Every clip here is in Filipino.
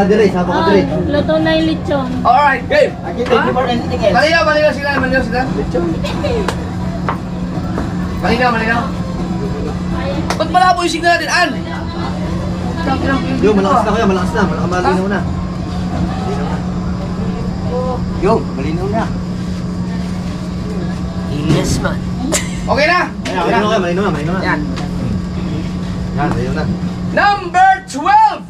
ka dire, sapa ka dire. Luto na yung lechon. Alright, game! Thank you for anything else. Malinaw sila. Lechon. Malinaw. Ba't malabo yung signal natin, An? Yo, malakas na kuya, malinaw na. Yo, malinaw na. Yes, man. Okay na? Malinaw na. Yan, malinaw na. Number 12!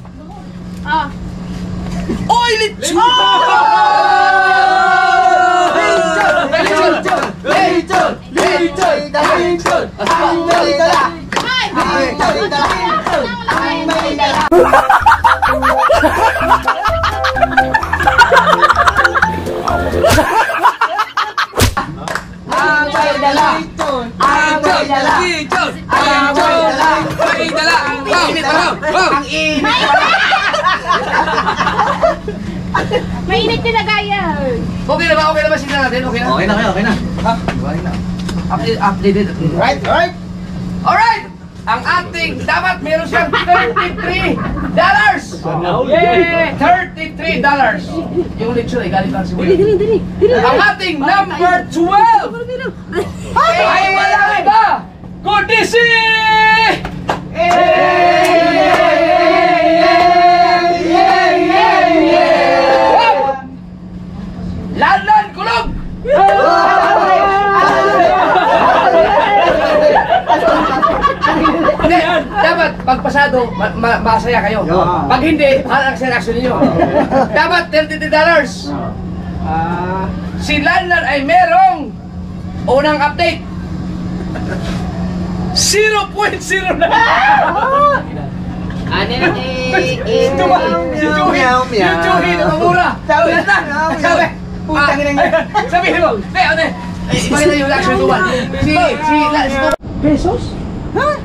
Oy, lechon! Lechon! Ang may dala! Ang init! Mainit din na gaya. Okay na ba signal natin? Okay na? Okay na. Ha? Updated. Right. Alright! Ang ating dapat meron siyang $33! Yeah! $33! Yung lechon ay galing lang si Will. Dali. Ang ating number 12! Ay walang iba! Kundi si... Lanlan Kulog! Hindi, dapat pagpasado, masaya kayo. Pag hindi, halang sa reaction ninyo. Dapat $33. Si Lanlan ay merong unang update. 0.0 na! Ano na Si Juhi na mamura! Sabi! Putang ina nga! Sabihin mo! Ate! Pakita yung reaction to one. Si pesos? Ha?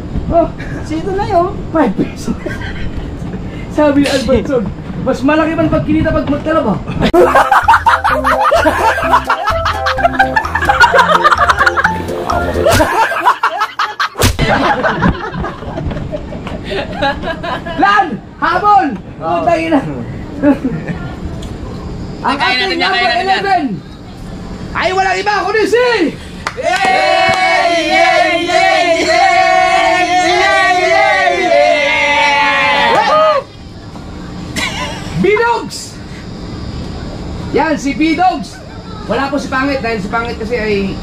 Sino na yun? 5 pesos. Sabi ni Albertson, mas malaki man pagkinita pag magkalab ha? Lan! Habol! Putang ina! Ang ating number 11 ay walang iba kundi si... B-Dogs! Yan, si B-Dogs! Wala po si Pangit dahil si Pangit kasi ay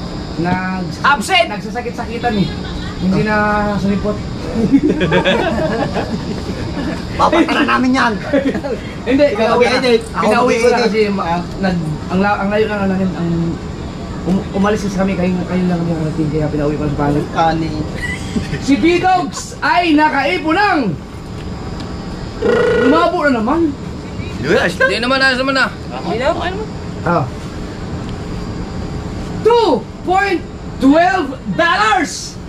absent! Nagsasakit-sakitan eh. Hindi na sumipot. Papatala namin yan. Hindi, pinauwi ko na kasi ang layo lang namin, umalis kasi kami, kayo lang kami ang natin, kaya pinauwi ko sa Pangit. Si B-Dogs ay nakaipon ng lumabo na naman. Hindi naman na. $2.12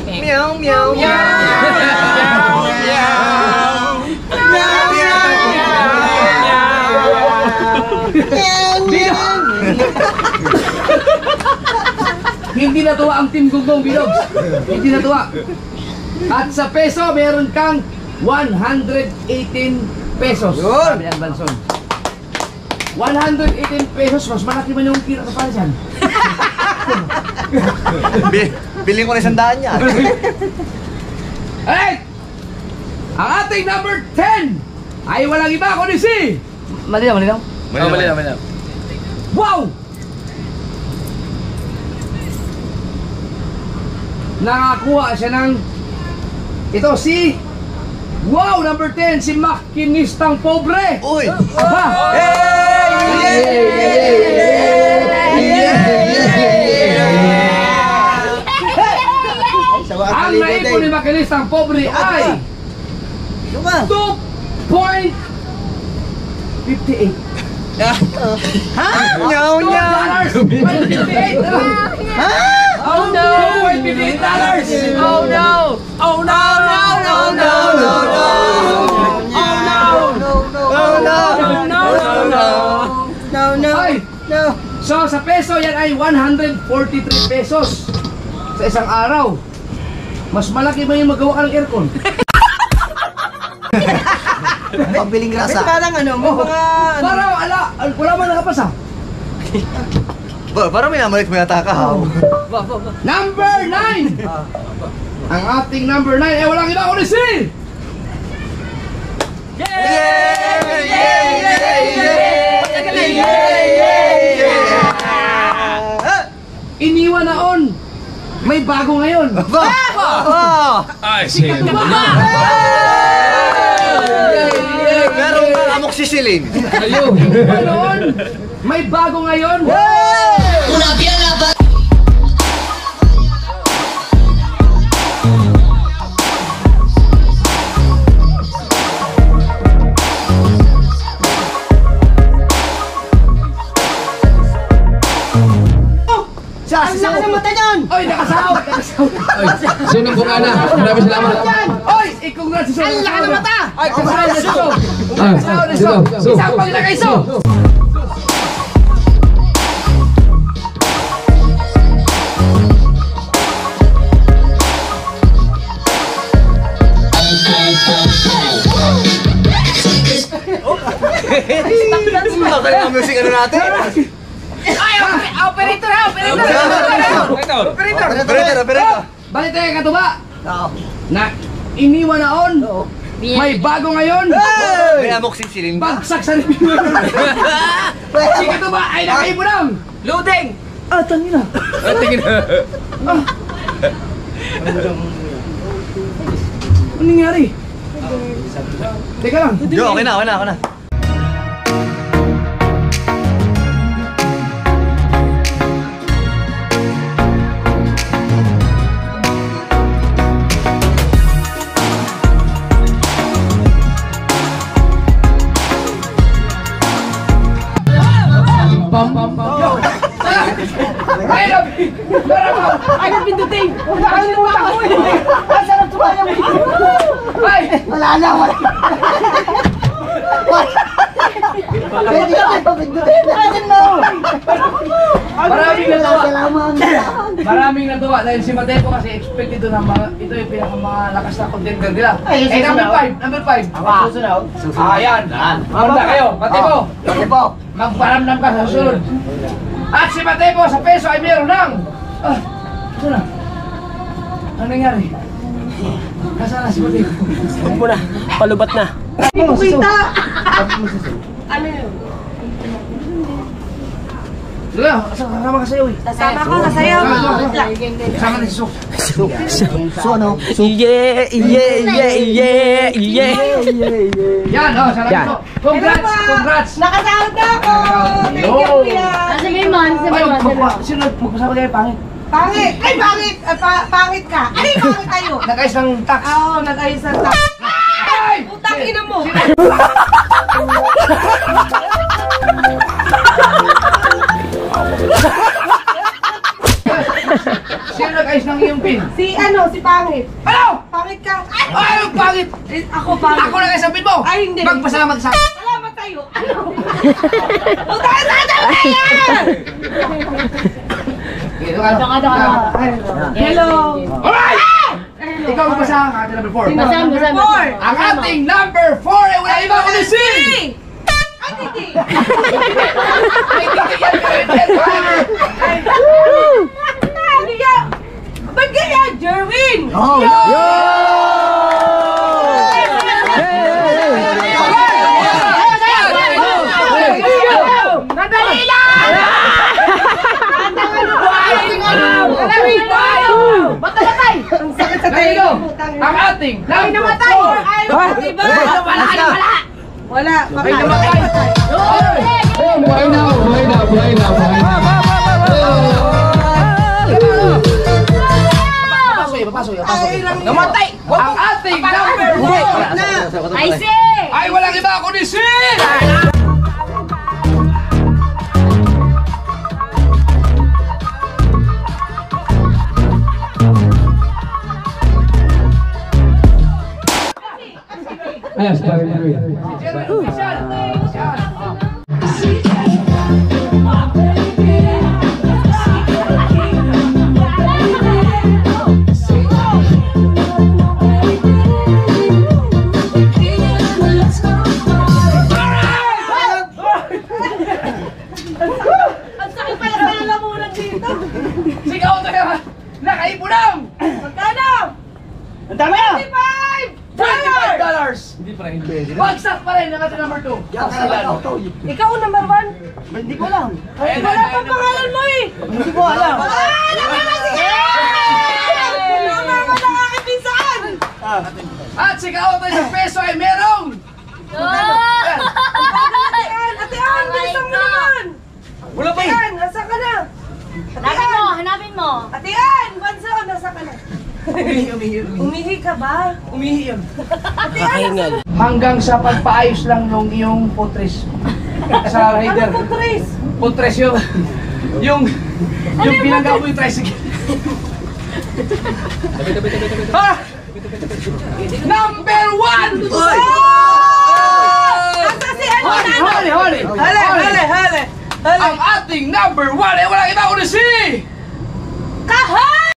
Meow, meow, meow. Hindi natuwa ang Team Gunggong B-Dogs. Hindi natuwa. At sa peso, meron kang 118 pesos. Sabi ni Albanson. 118 pesos, mas malaki man yung kira sa pansan. Biling ko na 100 yan. Alright! Ang ating number 10 ay walang iba kundi si... Malinaw. Malinaw. Wow! Nakakuha siya ng... Ito si... Wow! Number 10, si Makinistang Pobre! Uy! Ang naipon ni Makinistang Pobre ay... 2.58. Ha? No, no! $2.58. Oh no! $2.58. Oh no! Oh no! So sa peso yan ay 143 pesos sa isang araw. Mas malaki ba yung magawa ka ng aircon? Pambiling grasa. Parang ano, may mga... Parang wala man nakapasa. Parang minamalit mo yata ka, ha? Number 9! Ang ating number 9 ay walang iba kundi si... Iniwan naon! May bago ngayon! Ay, sige. Meron nga amok sisilin. Ayun. Iniwan noon! May bago ngayon! Ang laki ng mata niyan! Oy, nakasahod! Sino po na? Maraming salamat. Oy, i-congrats sa Ang laki ng mata! Ay, kasahod na so! Kasahod na so! Isang paglagay so! Bakal yung music ano natin? Ay, operator ha! Operator. Balik tayo katuba! Oo. Na iniwan naon! May bago ngayon! May amok sisilin ba? Bagsak sa review! Si katuba ay nakaibunang! Loading! Ah, tangina! Tingin na. Anong nangyari? Teka lang. Yo, okay na. Ay, labi! Ay, napindutin! Nakalimutan ko eh! Ang sarap sumayang mo! Ay! Wala na! Pwede ka tayo pindutin natin mo! Maraming natuwa! Salamat! Maraming natuwa dahil si Matepo kasi expected doon ng mga, ito yung pinakamalakas na contender nila. Ay, Eh, number 5! Ako susunod. Ayan! Manda kayo! Matepo! Pwede po! Magparamdam ka sa susunod! At si Matepo sa peso ay mayroon ng... ito na. Ano nangyari? Nasaan na si Matepo? Huwag mo na, palubat na. Hindi ko kita! Ano yun? Sige, kasama ka sa'yo eh. Sasama ko na sa'yo! Kasama na si Sok. So ano? Yeah. Yan, salamat Yan. po. Congrats! Nakasahod na ako! Thank you, Yo. kuya! Sabi mo, Sino magpasama kayo pangit? Pangit! Ay, pangit! Pangit ka! Ay, pangit tayo! Nag-ayos ng tax. Oo, nag-ayos ang tax. Ay! Utang ina mo! Sino nag-ayos ng iyong pin? Si Pangit. Ano? Pangit ka! Ay! Ay, pangit! Ako pangit. Ako nag-ayos ng pin mo! Ay, hindi. Magpasalamat sa akin. Salamat tayo! Ano? Utang sa tayo! Hello! Alright! Ikaw magpasahan ka, number 4. Basam. Ang ating number 4 ay wala iba kundi si... Ay, hindi! Ay, hindi yan! Ba't ganyan, Jerwin? Madali lang! Batay! Ang sakit sa Ngayon, tayo. ang ating Ay, number namatay! 4 Ay, diba? Wala. ay namatay. Buhay na. Papasok. Ay, lang yun. Namatay! Ang ating number 4 I see! ay walang iba kundi si... Ayos, Jeremy. Jeremy Official. Let's go. Sigaw tayo ha! Nakaipunang! Magkano? Ang dami na! $25! Hindi pa rin pwede. Bagsak pa rin ang ating number 2. Ikaw ang number 1. Hindi ko alam. Ay, wala pang pangalan mo eh. Hindi ko alam. Ah, sige! Number 1 ang aking pinsan. At sigaw tayo sa peso ay merong! Ate Ann, bilisan mo naman. Wala pa Ate Ann, nasa ka na? Hanapin mo. Ate Ann, Banso, nasa ka na? Umihi ka ba? Umihi yun. Nakahingal. Hanggang sa pagpaayos lang ng iyong putres. Sa rider. Ano po, Tris? Putres yung... Yung pinanggaw mo yung tricycle. Ha! Number 1! Nasa si ano na? Hali! Hali! Ang ating number 1 ay walang iba kundi si... Kahan!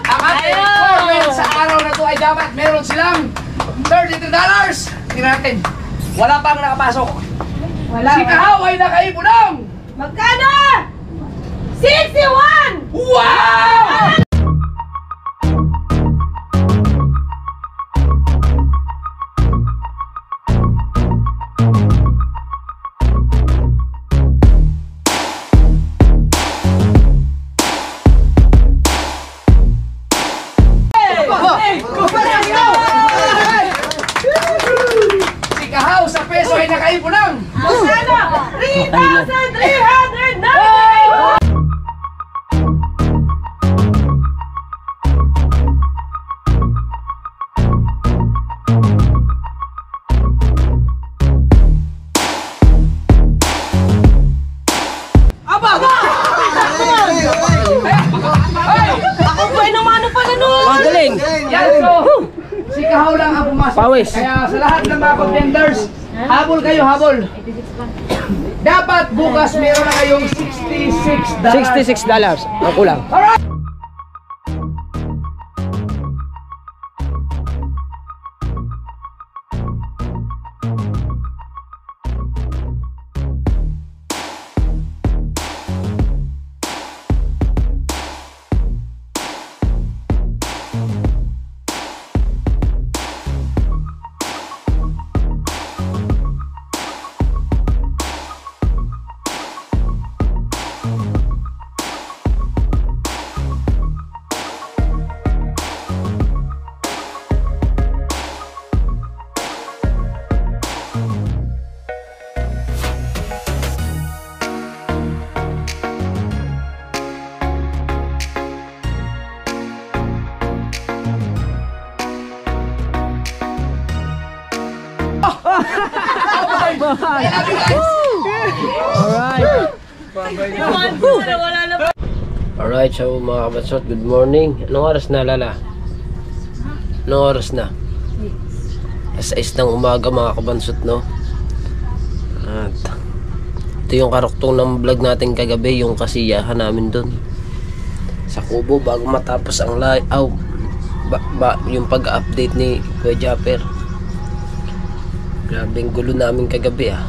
Ang ating foreman sa araw na to ay dapat meron silang $33. Tingnan natin. Wala pang nakapasok. Wala. Si Kahaw ay nakaipon ng... Magkano? 61! Wow! Si Kahaw sa peso ay nakaipon ng... Magkano? 3,398! Ako po ay namano pa na nun! Magaling. Yan, so, si Kahaw lang ang pumasok. Pawis. Kaya sa lahat ng mga contenders, habol kayo, habol. Dapat bukas meron na kayong $66. $66 ang kulang. Alright! I love you guys! Alright, so mga kabansot, good morning. Anong oras na, Lala? Anong oras na? 6 ng umaga mga kabansot, no? At ito yung karuktong ng vlog natin kagabi, yung kasiyahan namin dun sa Kubo bago matapos ang live. Yung pag-update ni Kuya Japper. Grabing gulo namin kagabi ah.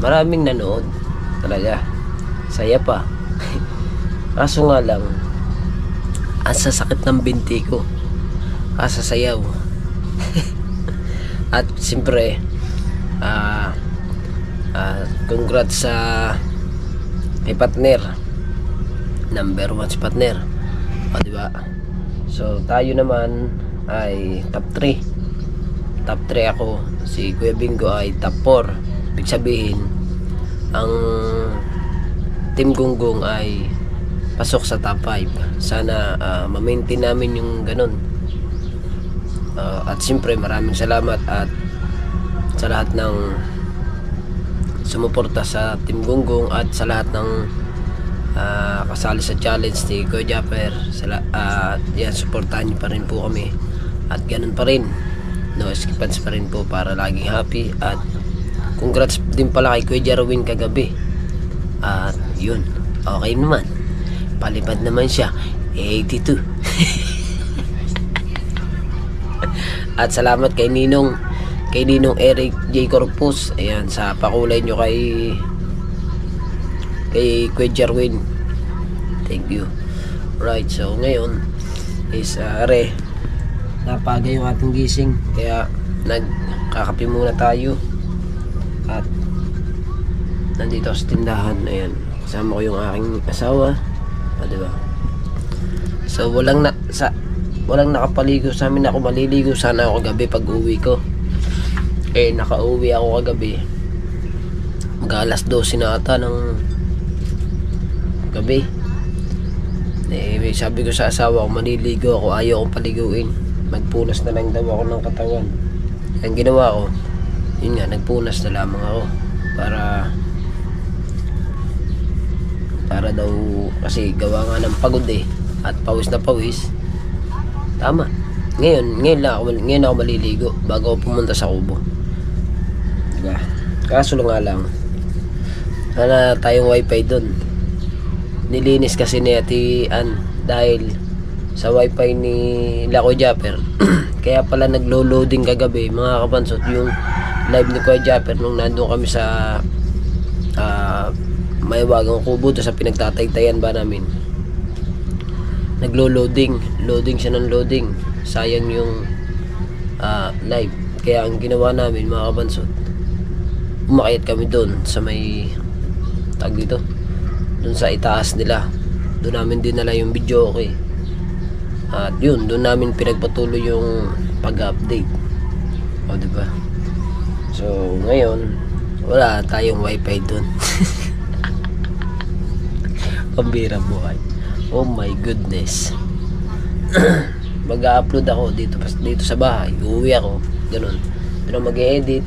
Maraming nanood. Talaga. Saya pa. Kaso nga lang, ang sasakit ng binti ko. Kasasayaw. At siyempre, congrats sa may partner. Number 1 si partner. O diba? So tayo naman ay top 3. Top 3 ako. Si Kuya Bingo ay top 4. Ibig sabihin, ang Team Gunggong ay pasok sa top 5. Sana ma-maintain namin yung ganun. At siyempre maraming salamat at sa lahat ng sumuporta sa Team Gunggong at sa lahat ng kasali sa challenge ni Kuya Japper. Yan, supportahan niyo pa rin po kami. At ganun pa rin, no skippance pa rin po para laging happy. At congrats din pala kay Kuya Jarwin kagabi. At yun, okay naman, palipad naman siya 82. At salamat kay Ninong Eric J. Corpus, ayan, sa pakulay nyo kay Kuya Jarwin. Thank you. Right, so ngayon is napaga yung ating gising, kaya nagkakape muna tayo. At nandito sa tindahan, ayan, kasama ko yung aking asawa, diba? So walang nakapaligo sa amin. Ako maliligo sana ako gabi pag uwi ko. Nakauwi ako kagabi mag-alas 12 na ata ng gabi. Sabi ko sa asawa ko, maliligo ako, ayaw akong paliguin, magpunas na lang daw ako ng katawan. Ang ginawa ko, yun nga, nagpunas na lamang ako para daw, kasi gawa nga ng pagod at pawis na pawis. Tama, ngayon ako maliligo bago ako pumunta sa kubo, diba? Kaso lang wala tayong wifi doon. Nilinis kasi ni Ate Ann dahil sa wifi ni Kuya Japper. Kaya pala naglo-loading kagabi, mga kabansot, yung live ni Kuya Japper nung nandun kami sa may wagang kubo doon sa pinagtataytayan ba namin. Loading siya ng loading, sayang yung live. Kaya ang ginawa namin, mga kabansot, umakyat kami doon sa may doon sa itaas nila. Doon namin dinala yung video, okay. At yun, doon namin pinagpatuloy yung pag-update, diba? So ngayon wala tayong wifi doon. Pambira buhay. Oh my goodness. Mag-upload ako dito sa bahay, uuwi ako, ganun. Pero mag-edit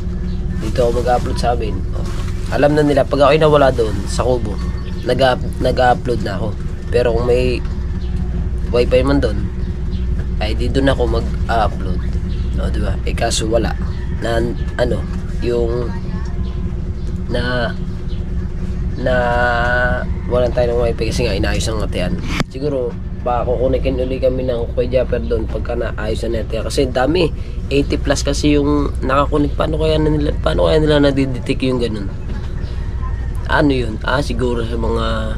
dito ako mag-upload sa amin. Alam na nila pag ako'y nawala doon sa kubo, nag-upload na ako. Pero kung may wifi man doon, ay di doon ako mag-upload, diba? Kaso wala na yung walang tayo ng wifi kasi nga inayos ang Ate Ann. Siguro baka kukunin uli kami ng Kuya Japper doon pagka naayos na natin, kasi dami 80 plus kasi yung nakakunik. Paano kaya nila nadidetect yung ganun? Yun? Siguro sa mga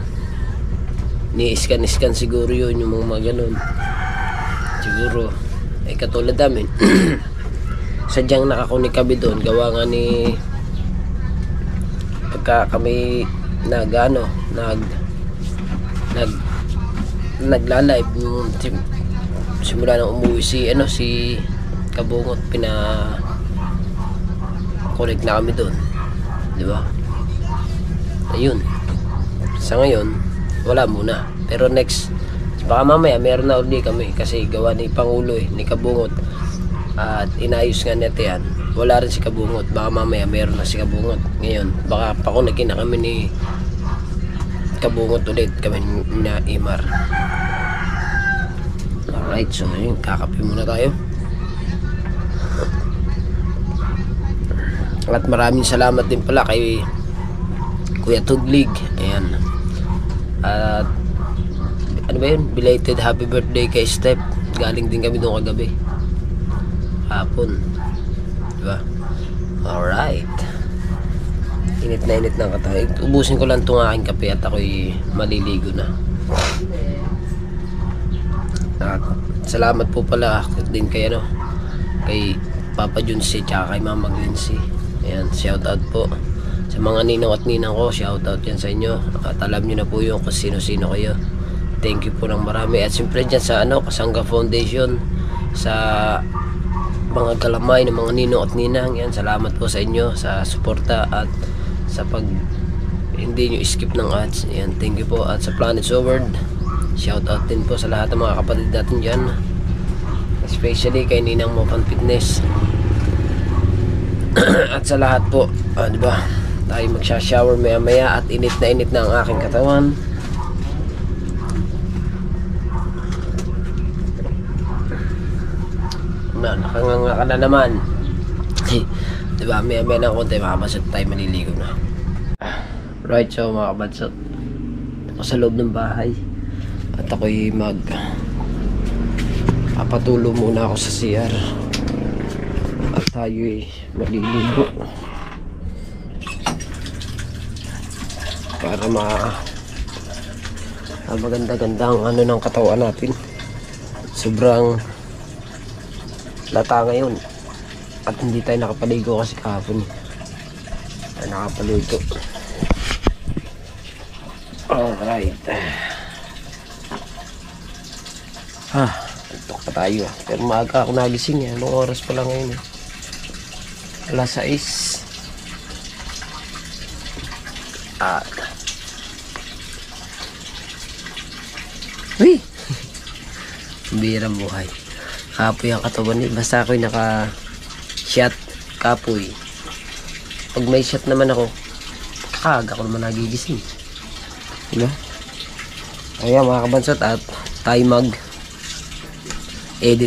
ni-scan siguro yun, yung mga ganun. Siguro katulad namin sadyang nakakunik kami doon, gawa nga ni pagka kami nagla-live simula nang umuwi si Kabungot, pina-connect na kami doon, diba? Ayun, sa ngayon wala muna, pero next baka mamaya meron na uli kami, kasi gawa ni Pangulo ni Kabungot, at inayos nga natin yan. Wala rin si Kabungot, baka mamaya meron na si Kabungot. Ngayon baka pakunakin na kami ni Kabungot ulit, kami na Imar. Alright, so ngayon kakape muna tayo. At maraming salamat din pala kay Kuya Tuglig, ayan. At ano ba yun, belated happy birthday kay Step. Galing din kami doon kagabi hapon, diba? Alright, init na ang katawan. Ubusin ko lang itong aking kape at ako'y maliligo na. At salamat po pala din kay Papa Junsi tsaka kay Mama Glency. Ayan, shout out po sa mga ninong at ninang ko, shout out yan sa inyo. At alam nyo na po yung kung sino-sino kayo. Thank you po ng marami. At siyempre dyan sa Kasangga Foundation, sa mga galamay ng mga ninong at ninang, yan, salamat po sa inyo sa suporta at sa pag hindi nyo skip ng ads. Yan, thank you po. At sa Planet Sword, shout out din po sa lahat ng mga kapatid natin dyan, especially kay Ninang Mopan Fitness. At sa lahat po, diba, tayo magsha-shower maya maya at init na ang aking katawan. nakanganga ka na naman. Diba, may ng konti, mga kabansot, tayo maliligo na. Right, so mga kabansot, ako sa loob ng bahay. At ako'y papatulo muna ako sa CR. At tayo'y maliligo. Para maganda-ganda ang ano ng katawan natin. Sobrang lata ngayon. At hindi tayo nakapaligo kasi kahapon. Tayo nakapaligo. Alright. Antok pa tayo. Pero maaga ako nagising eh. Anong oras pa lang ngayon eh? Alas 6. Uy! Birang buhay. Kapoy ang katawan eh. Basta ako'y naka-shot. Kapoy. Pag may shot naman ako, aga ko naman nagigising. Diba? Ayan mga kabansot, at tayo mag-edit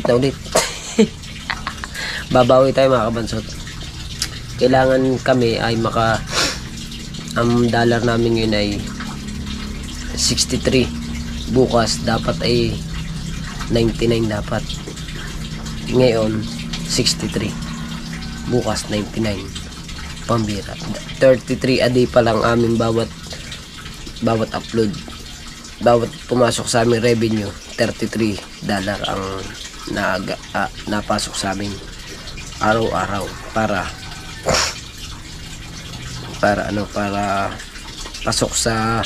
na ulit. Babawi tayo mga kabansot. Kailangan kami ay ang dollar namin yun ay 63. Bukas dapat ay 99 dapat. Ngayon 63. Bukas 99. Pambira. 33 a day pa lang amin bawat upload. Bawat pumasok sa aming revenue, $33 ang napasok sa amin araw-araw para pasok sa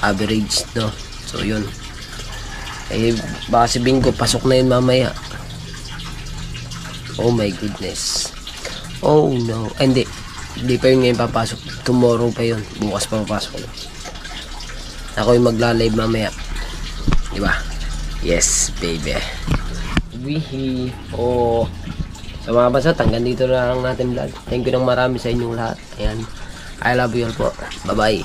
average, no? So yun. Eh baka si Bingo pasok na yun mamaya. Oh my goodness. Oh no. Ay, hindi pa yun ngayon papasok. Tomorrow pa yun. Bukas pa papasok. Ako yung magla-live mamaya. Diba? Yes, baby. Wihi. Oh. So mga kabansot, hanggang dito na lang natin vlog. Thank you ng marami sa inyong lahat. Ayan. I love you all po. Bye-bye.